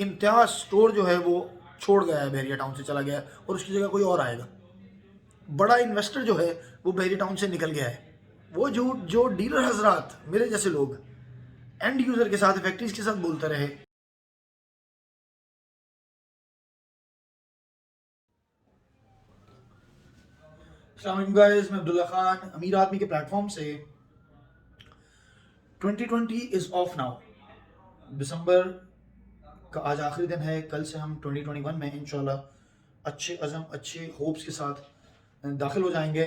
Imtiaz store जो है वो छोड़ गया है, बहरिया टाउन से चला गया है और उसकी जगह कोई और आएगा। बड़ा इन्वेस्टर जो है वो बहरिया टाउन से निकल गया है। वो झूठ जो डीलर हजरात मेरे जैसे लोग एंड यूजर के साथ, फैक्ट्रीज के साथ बोलते रहे, गाइस, मैं अब्दुल्ला खान अमीर आदमी के प्लेटफॉर्म से 2020 इज ऑफ नाउ। दिसंबर का आज आखिरी दिन है। कल से हम 2021 में इंशाल्लाह अच्छे अज़म, अच्छे होप्स के साथ दाखिल हो जाएंगे।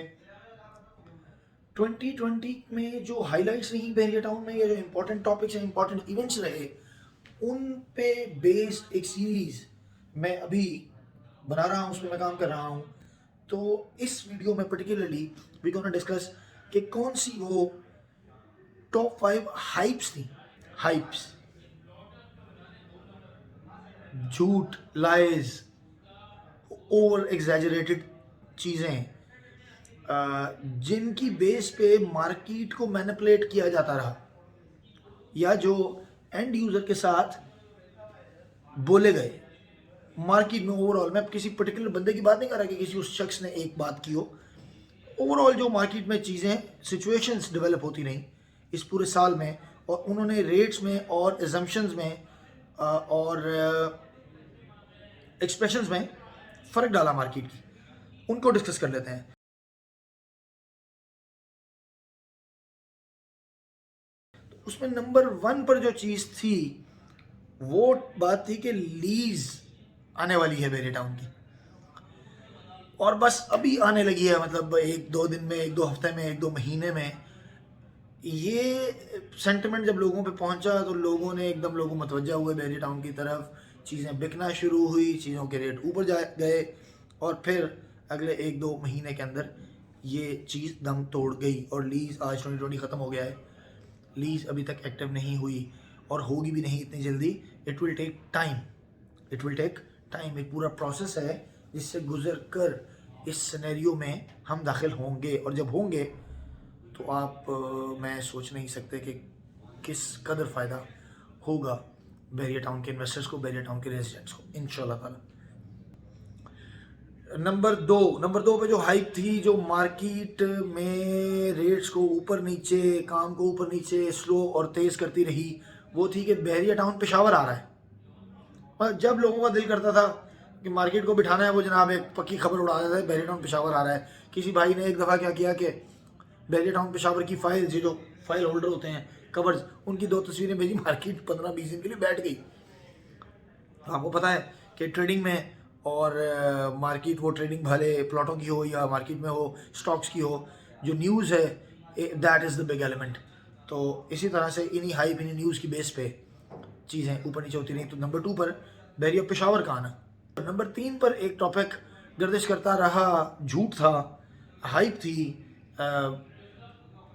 2020 में जो हाइलाइट्स रही बहरिया टाउन में, या जो इंपॉर्टेंट टॉपिक्स हैं, इंपॉर्टेंट इवेंट्स रहे, उन पे बेस्ड एक सीरीज मैं अभी बना रहा हूँ, उसमें मैं काम कर रहा हूँ। तो इस वीडियो में पर्टिकुलरली वी गोना डिस्कस कि कौन सी वो टॉप 5 हाइप्स थी। हाइप्स, झूठ, लाइज, ओवर एग्जैजरेटेड चीज़ें, जिनकी बेस पे मार्केट को मैनिपुलेट किया जाता रहा, या जो एंड यूज़र के साथ बोले गए मार्केट में। ओवरऑल मैं किसी पर्टिकुलर बंदे की बात नहीं कर रहा कि किसी उस शख्स ने एक बात की हो। ओवरऑल जो मार्केट में चीज़ें, सिचुएशंस डेवलप होती रहीं इस पूरे साल में, और उन्होंने रेट्स में और एजम्पशंस में और एक्सप्रेशंस में फ़र्क डाला मार्केट की, उनको डिस्कस कर लेते हैं। तो उसमें नंबर 1 पर जो चीज़ थी वो बात थी कि लीज आने वाली है बहरिया टाउन की, और बस अभी आने लगी है, मतलब 1-2 दिन में, 1-2 हफ्ते में, 1-2 महीने में। ये सेंटिमेंट जब लोगों पे पहुंचा तो लोगों ने एकदम, लोगों मतवज्जा हुए बहरिया टाउन की तरफ, चीज़ें बिकना शुरू हुई, चीज़ों के रेट ऊपर जा गए, और फिर अगले 1-2 महीने के अंदर ये चीज़ दम तोड़ गई। और लीज आज 2020 ख़त्म हो गया है, लीज अभी तक एक्टिव नहीं हुई और होगी भी नहीं इतनी जल्दी। It will take time, it will take time. एक पूरा प्रोसेस है जिससे गुजर कर इस सिनेरियो में हम दाखिल होंगे, और जब होंगे तो आप मैं सोच नहीं सकते कि किस कदर फ़ायदा होगा बहरिया टाउन के इन्वेस्टर्स को, बहरिया टाउन के रेजिडेंट्स को, इंशाल्लाह ताला। नंबर दो पे जो हाइप थी, जो मार्केट में रेट्स को ऊपर नीचे, काम को ऊपर नीचे, स्लो और तेज़ करती रही, वो थी कि बहरिया टाउन पेशावर आ रहा है। और जब लोगों का दिल करता था कि मार्केट को बिठाना है, वो जनाब एक पक्की खबर उड़ा देते थे, बहरिया टाउन पेशावर आ रहा है। किसी भाई ने एक दफ़ा क्या किया कि बहरिया टाउन पेशावर की फाइल्स, जो फाइल होल्डर होते हैं, कवर्स, उनकी 2 तस्वीरें भेजी, मार्केट 15-20 दिन के लिए बैठ गई। आपको पता है कि ट्रेडिंग में, और मार्केट वो ट्रेडिंग भले प्लॉटों की हो या मार्केट में हो, स्टॉक्स की हो, जो न्यूज़ है that is the big element. तो इसी तरह से इन्हीं हाइप, इन्हीं न्यूज़ की बेस पे चीज़ें ऊपर नीचे होती रही। तो नंबर 2 पर बहरिया पेशावर का आना। नंबर 3 पर एक टॉपिक गर्दिश करता रहा, झूठ था, हाइप थी,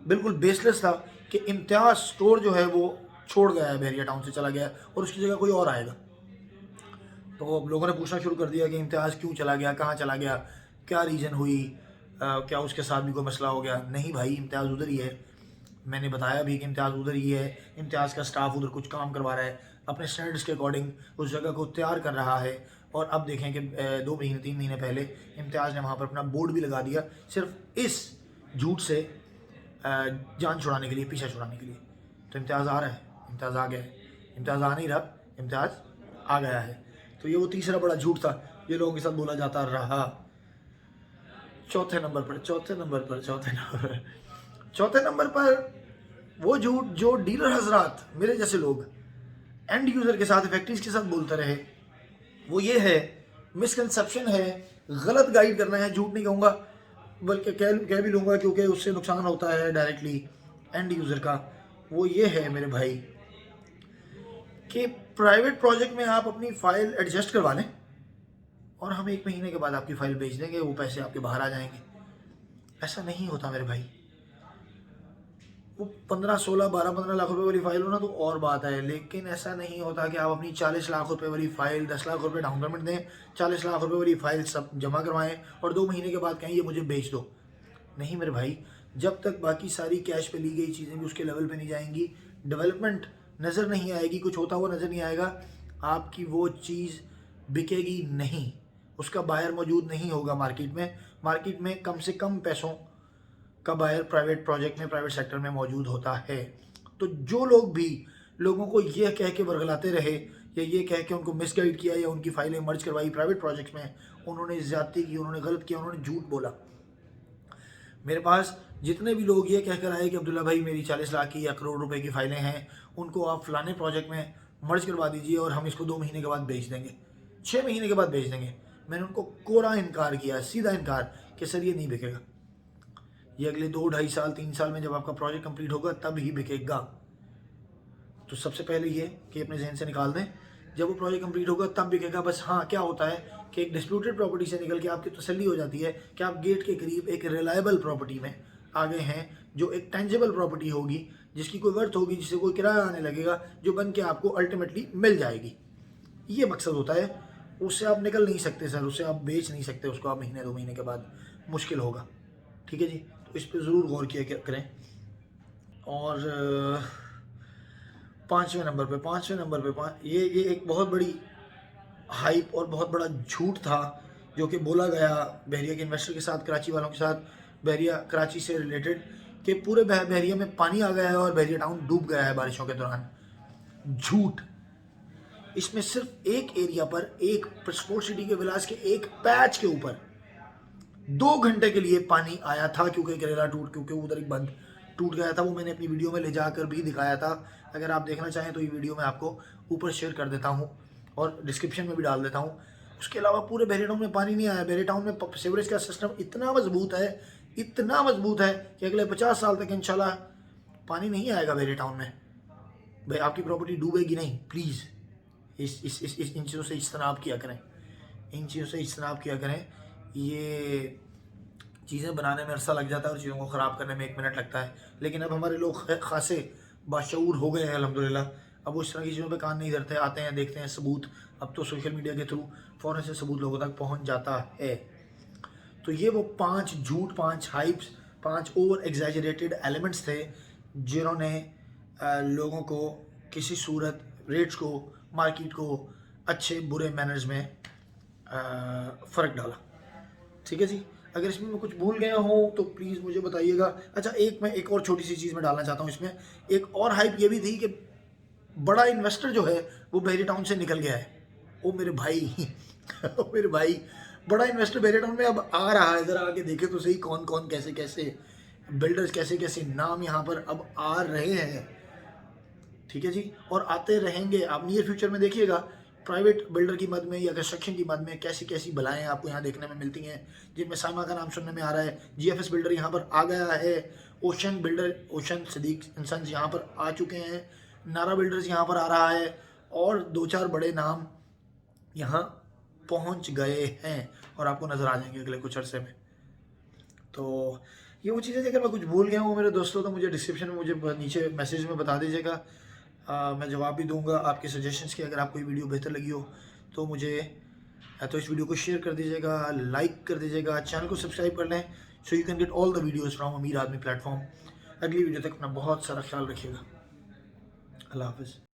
बिल्कुल बेसलेस था, कि इम्तियाज स्टोर जो है वो छोड़ गया है, बहरिया टाउन से चला गया है और उसकी जगह कोई और आएगा। तो अब लोगों ने पूछना शुरू कर दिया कि इम्तियाज़ क्यों चला गया, कहाँ चला गया, क्या रीज़न हुई, क्या उसके साथ भी कोई मसला हो गया। नहीं भाई, इम्तियाज़ उधर ही है। मैंने बताया भी कि इम्तियाज़ उधर ही है। इम्तियाज़ का स्टाफ उधर कुछ काम करवा रहा है, अपने स्टैंडर्ड्स के अकॉर्डिंग उस जगह को तैयार कर रहा है। और अब देखें कि 2 महीने 3 महीने पहले इम्तियाज़ ने वहाँ पर अपना बोर्ड भी लगा दिया, सिर्फ इस झूठ से जान छुड़ाने के लिए, पीछा छुड़ाने के लिए। तो इम्तियाज़ आ रहा है, इम्तियाज़ आ गया है, इम्तियाज़ आ नहीं रहा, इम्तियाज़ आ गया है। तो ये वो तीसरा बड़ा झूठ था, ये लोगों के साथ बोला जाता रहा। चौथे नंबर पर वो झूठ जो डीलर हजरात मेरे जैसे लोग एंड यूज़र के साथ, फैक्ट्रीज के साथ बोलते रहे, वो ये है, मिसकंसेप्शन है, गलत गाइड करना है, झूठ नहीं कहूँगा बल्कि कह भी लूँगा, क्योंकि उससे नुकसान होता है डायरेक्टली एंड यूज़र का। वो ये है मेरे भाई कि प्राइवेट प्रोजेक्ट में आप अपनी फ़ाइल एडजस्ट करवा लें और हम 1 महीने के बाद आपकी फ़ाइल भेज देंगे, वो पैसे आपके बाहर आ जाएंगे। ऐसा नहीं होता मेरे भाई। वो 15-16-12-15 लाख रुपए वाली फ़ाइल हो ना तो और बात है, लेकिन ऐसा नहीं होता कि आप अपनी 40 लाख रुपए वाली फ़ाइल, 10 लाख रुपए डाउन पेमेंट दें, 40 लाख रुपए वाली फ़ाइल सब जमा करवाएं और 2 महीने के बाद कहें ये मुझे बेच दो। नहीं मेरे भाई, जब तक बाकी सारी कैश पे ली गई चीज़ें भी उसके लेवल पे नहीं जाएंगी, डेवलपमेंट नज़र नहीं आएगी, कुछ होता हुआ नज़र नहीं आएगा, आपकी वो चीज़ बिकेगी नहीं, उसका बायर मौजूद नहीं होगा मार्केट में। मार्केट में कम से कम पैसों का बायर प्राइवेट प्रोजेक्ट में, प्राइवेट सेक्टर में मौजूद होता है। तो जो लोग भी लोगों को यह कह के बरगलाते रहे या ये कह के उनको मिसगाइड किया या उनकी फाइलें मर्ज करवाई प्राइवेट प्रोजेक्ट्स में, उन्होंने ज़्यादती की, उन्होंने गलत किया, उन्होंने झूठ बोला। मेरे पास जितने भी लोग ये कहकर आए कि अब्दुल्ला भाई मेरी 40 लाख की या करोड़ रुपए की फाइलें हैं, उनको आप फलाने प्रोजेक्ट में मर्ज करवा दीजिए और हम इसको 2 महीने के बाद बेच देंगे, 6 महीने के बाद बेच देंगे। मैंने उनको कोरा इनकार किया, सीधा इनकार कि सर ये नहीं बिकेगा, ये अगले 2, 2.5 साल, 3 साल में जब आपका प्रोजेक्ट कंप्लीट होगा तब ही बिकेगा। तो सबसे पहले ये कि अपने जहन से निकाल दें, जब वो प्रोजेक्ट कंप्लीट होगा तब बिकेगा। बस हाँ, क्या होता है कि एक डिस्प्यूटेड प्रॉपर्टी से निकल के आपकी तसल्ली हो जाती है कि आप गेट के करीब एक रिलायबल प्रॉपर्टी में आ गए हैं, जो एक टेंजिबल प्रॉपर्टी होगी, जिसकी कोई वर्थ होगी, जिससे कोई किराया आने लगेगा, जो बन के आपको अल्टीमेटली मिल जाएगी। ये मकसद होता है। उससे आप निकल नहीं सकते सर, उससे आप बेच नहीं सकते, उसको आप महीने 2 महीने के बाद, मुश्किल होगा। ठीक है जी, तो इस पर ज़रूर गौर किया करें। और 5वें नंबर पे ये एक बहुत बड़ी हाइप और बहुत बड़ा झूठ था जो कि बोला गया बहरिया के इन्वेस्टर के साथ, कराची वालों के साथ, बहरिया कराची से रिलेटेड, कि पूरे बहरिया में पानी आ गया है और बहरिया टाउन डूब गया है बारिशों के दौरान। झूठ। इसमें सिर्फ एक एरिया पर, एक स्पोर्ट सिटी के विलास के एक पैच के ऊपर 2 घंटे के लिए पानी आया था, क्योंकि उधर एक बंद टूट गया था। वो मैंने अपनी वीडियो में ले जाकर भी दिखाया था। अगर आप देखना चाहें तो ये वीडियो मैं आपको ऊपर शेयर कर देता हूँ और डिस्क्रिप्शन में भी डाल देता हूँ। उसके अलावा पूरे बहरिया टाउन में पानी नहीं आया। बहरिया टाउन में सीवरेज का सिस्टम इतना मजबूत है कि अगले 50 साल तक इंशाल्लाह पानी नहीं आएगा बहरिया टाउन में। भाई आपकी प्रॉपर्टी डूबेगी नहीं। प्लीज़ इन चीज़ों से इज्तनाब किया करें। ये चीज़ें बनाने में अरसा लग जाता है और चीज़ों को ख़राब करने में 1 मिनट लगता है। लेकिन अब हमारे लोग खासे बाशऊर हो गए हैं अल्हम्दुलिल्लाह। अब वो इस तरह की चीज़ों पे कान नहीं धरते, आते हैं, देखते हैं सबूत। अब तो सोशल मीडिया के थ्रू फ़ौरन से सबूत लोगों तक पहुंच जाता है। तो ये वो 5 झूठ, 5 हाइप्स, 5 ओवर एग्जैजरेटेड एलिमेंट्स थे जिन्होंने लोगों को किसी सूरत रेट्स को, मार्केट को अच्छे बुरे मैनर्स में फ़र्क डाला। ठीक है जी। अगर इसमें मैं कुछ भूल गया हूँ तो प्लीज़ मुझे बताइएगा। अच्छा, मैं एक और छोटी सी चीज़ में डालना चाहता हूँ इसमें। एक और हाइप ये भी थी कि बड़ा इन्वेस्टर जो है वो बहरिया टाउन से निकल गया है। ओ मेरे भाई बड़ा इन्वेस्टर बहरिया टाउन में अब आ रहा है। ज़रा आके देखे तो सही कौन कौन, कैसे कैसे बिल्डर्स, कैसे कैसे नाम यहाँ पर अब आ रहे हैं। ठीक है जी, और आते रहेंगे। आप नियर फ्यूचर में देखिएगा प्राइवेट बिल्डर की मद में या कंस्ट्रक्शन की मद में कैसी कैसी बलाएँ आपको यहाँ देखने में मिलती हैं, जिनमें साइमा का नाम सुनने में आ रहा है। GFS बिल्डर यहाँ पर आ गया है। ओशन सदीक इंसान यहाँ पर आ चुके हैं। नारा बिल्डर्स यहाँ पर आ रहा है और 2-4 बड़े नाम यहाँ पहुँच गए हैं और आपको नज़र आ जाएंगे अगले कुछ अरसे में। तो ये वो चीज़ें, अगर मैं कुछ भूल गया हूँ मेरे दोस्तों तो मुझे डिस्क्रिप्शन में, मुझे नीचे मैसेज में बता दीजिएगा। मैं जवाब भी दूंगा आपके सजेशंस की। अगर आपको ये वीडियो बेहतर लगी हो तो तो इस वीडियो को शेयर कर दीजिएगा, लाइक कर दीजिएगा, चैनल को सब्सक्राइब कर लें, so you can get all the videos from अमीर आदमी प्लेटफॉर्म। अगली वीडियो तक अपना बहुत सारा ख्याल रखिएगा। अल्लाह हाफ़िज़।